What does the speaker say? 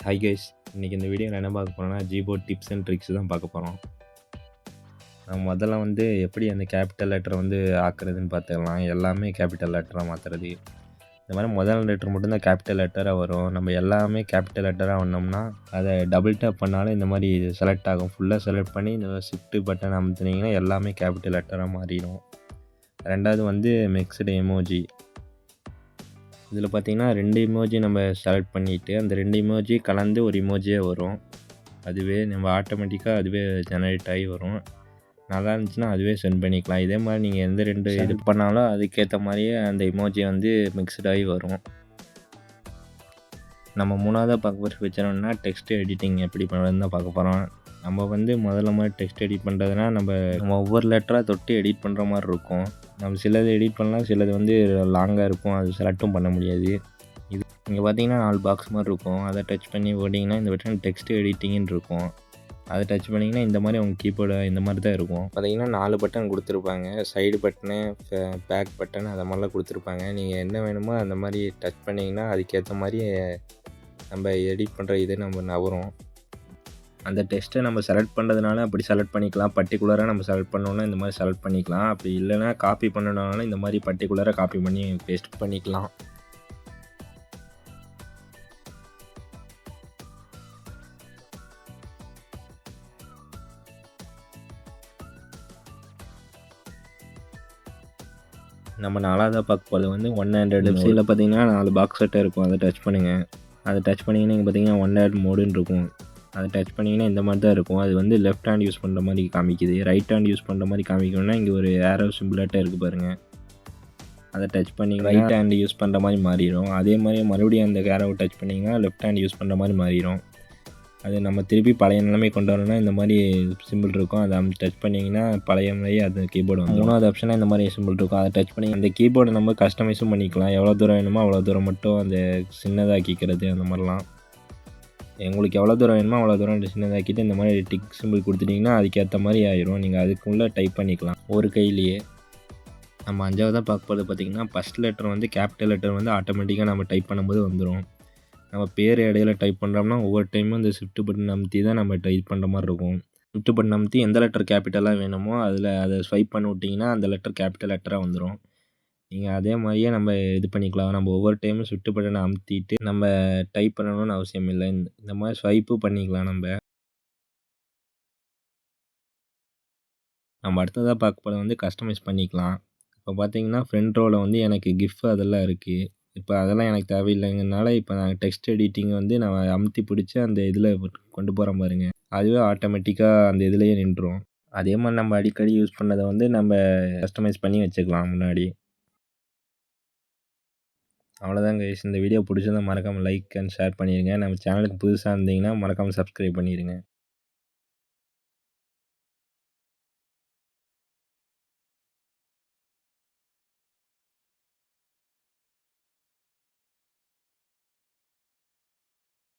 Hi guys, இன்றைக்கி இந்த வீடியோவில் என்ன பார்க்க போகிறோம்னா Gboard டிப்ஸ் அண்ட் ட்ரிக்ஸ் தான் பார்க்க போகிறோம். நம்ம முதல்ல எப்படி அந்த கேபிட்டல் லெட்டரை ஆக்குறதுன்னு பார்த்துக்கலாம். எல்லாமே கேபிட்டல் லெட்டராக மாற்றுறது. இந்த மாதிரி முதல் லெட்டர் மட்டும்தான் கேபிட்டல் லெட்டராக வரும். நம்ம எல்லாமே கேபிட்டல் லெட்டராக வந்தோம்னா அதை டபுள் டேப் பண்ணாலும் இந்த மாதிரி செலக்ட் ஆகும். ஃபுல்லாக செலக்ட் பண்ணி இந்த ஷிஃப்ட் பட்டன் அமுத்துனீங்கன்னா எல்லாமே கேபிட்டல் லெட்டராக மாறிடும். ரெண்டாவது மிக்ஸ்டு எமோஜி. இதில் பார்த்தீங்கன்னா 2 இமோஜி நம்ம செலக்ட் பண்ணிவிட்டு அந்த 2 இமோஜி கலந்து ஒரு இமோஜியே வரும். அதுவே நம்ம ஆட்டோமேட்டிக்காக அதுவே ஜெனரேட் ஆகி வரும். நல்லா இருந்துச்சுன்னா அதுவே சென்ட் பண்ணிக்கலாம். இதே மாதிரி நீங்கள் எந்த 2 இது பண்ணாலும் அதுக்கேற்ற மாதிரியே அந்த இமோஜி மிக்ஸ்டாகி வரும். நம்ம மூணாவதாக பார்க்க போகிற வச்சோம்னா டெக்ஸ்ட் எடிட்டிங் எப்படி பண்ணுறதுன்னு தான் பார்க்க போகிறோம். நம்ம முதல்ல டெக்ஸ்ட் எடிட் பண்ணுறதுனா நம்ம ஒவ்வொரு லெட்டராக தொட்டு எடிட் பண்ணுற மாதிரி இருக்கும். நம்ம சிலது எடிட் பண்ணலாம், சிலது லாங்காக இருக்கும், அது செலக்டும் பண்ண முடியாது. இது இங்கே பார்த்தீங்கன்னா 4 பாக்ஸ் மாதிரி இருக்கும். அதை டச் பண்ணி ஓட்டிங்கன்னா இந்த பட்டன் டெக்ஸ்ட் எடிட்டிங்னு இருக்கும். அதை டச் பண்ணிங்கன்னா இந்த மாதிரி உங்கள் கீபோர்டு இந்த மாதிரி தான் இருக்கும். பார்த்தீங்கன்னா 4 பட்டன் கொடுத்துருப்பாங்க. சைடு பட்டனு, பேக் பட்டன் அதை மாதிரிலாம் கொடுத்துருப்பாங்க. நீங்கள் என்ன வேணுமோ அந்த மாதிரி டச் பண்ணிங்கன்னா அதுக்கேற்ற மாதிரி நம்ம எடிட் பண்ணுற இது நம்ம நவரும். அந்த டெக்ஸ்ட்டை நம்ம செலக்ட் பண்ணுறதுனால அப்படி செலக்ட் பண்ணிக்கலாம். பர்டிகுலராக நம்ம செலக்ட் பண்ணோன்னா இந்த மாதிரி செலக்ட் பண்ணிக்கலாம். அப்படி இல்லைனா காப்பி பண்ணணுனாலும் இந்த மாதிரி பர்டிகுலராக காப்பி பண்ணி பேஸ்ட் பண்ணிக்கலாம். நம்ம 4வதாக பார்க்க போகிறது 1 ஹேண்டட். லெஃப்ட் சைடில் பார்த்தீங்கன்னா 4 பாக்ஸ் செட்டாக இருக்கும். அதை டச் பண்ணுங்கள். அதை டச் பண்ணிங்கன்னா இங்கே பார்த்தீங்கன்னா 1 ஹேண்ட் மோடுன்னு இருக்கும். அதை டச் பண்ணிங்கன்னா இந்த மாதிரி தான் இருக்கும். அது லெஃப்ட் ஹேண்ட் யூஸ் பண்ணுற மாதிரி காமிக்குது. ரைட் ஹேண்ட் யூஸ் பண்ணுற மாதிரி காமிக்கணும்னா இங்கே ஒரு ஏரோ சிம்பிளாட்டாக இருக்குது பாருங்கள். அதை டச் பண்ணி ரைட் ஹேண்ட் யூஸ் பண்ணுற மாதிரி மாறிடும். அதே மாதிரி மறுபடியும் அந்த ஏரோவை டச் பண்ணிங்கன்னா லெஃப்ட் ஹேண்ட் யூஸ் பண்ணுற மாதிரி மாறிடும். அது நம்ம திருப்பி பழைய நிலைமை கொண்டு வரணும்னா இந்த மாதிரி சிம்பிள் இருக்கும். அதை டச் பண்ணிங்கன்னா பழைய முறையே அது கீபோர்டு வந்து 3வது ஆப்ஷனாக இந்த மாதிரி சிம்பிள் இருக்கும். அதை டச் பண்ணி அந்த கீபோர்டை நம்ம கஸ்டமைஸும் பண்ணிக்கலாம். எவ்வளோ தூரம் வேணுமோ அவ்வளோ தூரம் மட்டும் அந்த சின்னதாக்கிக்கிறது அந்த மாதிரிலாம். உங்களுக்கு எவ்வளோ தூரம் வேணுமோ அவ்வளோ தூரம் சின்னதாக்கிட்டு இந்த மாதிரி டிக் சிம்பிள் கொடுத்துட்டிங்கன்னா அதுக்கேற்ற மாதிரி ஆயிரும். நீங்கள் அதுக்குள்ளே டைப் பண்ணிக்கலாம் ஒரு கையிலேயே. நம்ம 5வதாக பார்க்க போகிறது பார்த்திங்கன்னா ஃபஸ்ட் லெட்டர் கேபிட்டல் லெட்டர் ஆட்டோமேட்டிக்காக நம்ம டைப் பண்ணும்போது வந்துடும். நம்ம பேர் இடையில டைப் பண்ணுறோம்னா ஒவ்வொரு டைமும் இந்த ஷிஃப்ட் பட்டன் அமுத்தி தான் நம்ம டைப் பண்ணுற மாதிரி இருக்கும். ஷிஃப்ட் பட்டன் அமுத்தி எந்த லெட்டர் கேபிட்டலாக வேணுமோ அதை ஸ்வைப் பண்ணி விட்டிங்கன்னா அந்த லெட்டர் கேபிட்டல் லெட்டராக வந்துடும். நீங்கள் அதே மாதிரியே நம்ம இது பண்ணிக்கலாம். நம்ம ஒவ்வொரு டைமும் ஷிஃப்ட் பட்டனை அமுத்திட்டு நம்ம டைப் பண்ணணும்னு அவசியம் இல்லை. இந்த மாதிரி ஸ்வைப்பு பண்ணிக்கலாம். நம்ம அடுத்ததாக பார்க்க போகிறது கஸ்டமைஸ் பண்ணிக்கலாம். இப்போ பார்த்தீங்கன்னா ஃப்ரண்ட் ரோவில் எனக்கு கிஃப் அதெல்லாம் இருக்குது. இப்போ அதெல்லாம் எனக்கு தேவையில்லைங்கிறனால இப்போ நான் டெக்ஸ்ட் எடிட்டிங் நான் அமுத்தி பிடிச்சி அந்த இதில் கொண்டு போகிறேன் பாருங்கள். அதுவே ஆட்டோமேட்டிக்காக அந்த இதுலேயே நின்றுடும். அதே மாதிரி நம்ம அடிக்கடி யூஸ் பண்ணதை நம்ம கஸ்டமைஸ் பண்ணி வச்சுக்கலாம் முன்னாடி. அவ்வளோதான் கைஸ். இந்த வீடியோ பிடிச்சிருந்தா மறக்காமல் லைக் அண்ட் ஷேர் பண்ணிடுங்க. நம்ம சேனலுக்கு புதுசாக இருந்தீங்கன்னா மறக்காமல் சப்ஸ்கிரைப் பண்ணிடுங்க.